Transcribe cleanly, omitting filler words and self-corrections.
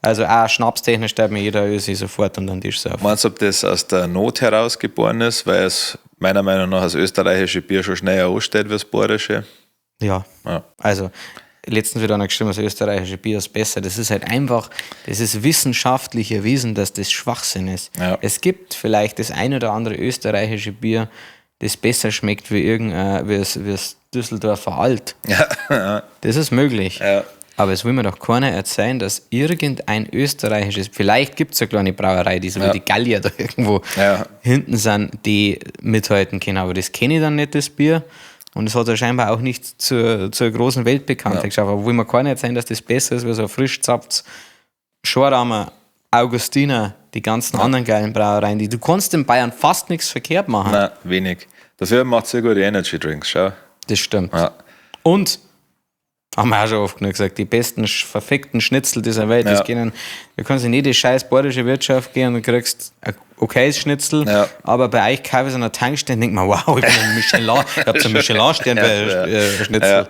Also auch schnapstechnisch stellt mir jeder Ösi sofort unter den Tisch saufen. Meinst du, ob das aus der Not heraus geboren ist, weil es meiner Meinung nach das österreichische Bier schon schneller ansteht wie das bayerische? Ja. Also letztens wieder einer geschrieben, das österreichische Bier ist besser. Das ist halt einfach, das ist wissenschaftlich erwiesen, dass das Schwachsinn ist. Ja. Es gibt vielleicht das ein oder andere österreichische Bier, das besser schmeckt wie das Düsseldorfer Alt. Ja. Das ist möglich. Ja. Aber es will mir doch keiner erzählen, dass irgendein österreichisches, vielleicht gibt es eine kleine Brauerei, die so wie die Gallier da irgendwo hinten sind, die mithalten können. Aber das kenne ich dann nicht, das Bier. Und es hat ja scheinbar auch nicht zur großen Weltbekanntheit geschafft. Aber will mir keiner erzählen, dass das besser ist, wie so ein Frischzapfs, Schorramer, Augustiner, die ganzen anderen geilen Brauereien. Du kannst in Bayern fast nichts verkehrt machen. Nein, wenig. Dafür macht es sehr gute Energy Drinks, schau. Das stimmt. Ja. Und, haben wir auch schon oft genug gesagt, die besten, verfickten Schnitzel dieser Welt, das können, du kannst in jede scheiß bayerische Wirtschaft gehen und kriegst ein okayes Schnitzel, aber bei euch kaufe ich so einer Tankstelle und denkt man, wow, ich habe einen Michelin-Stern bei Schnitzel.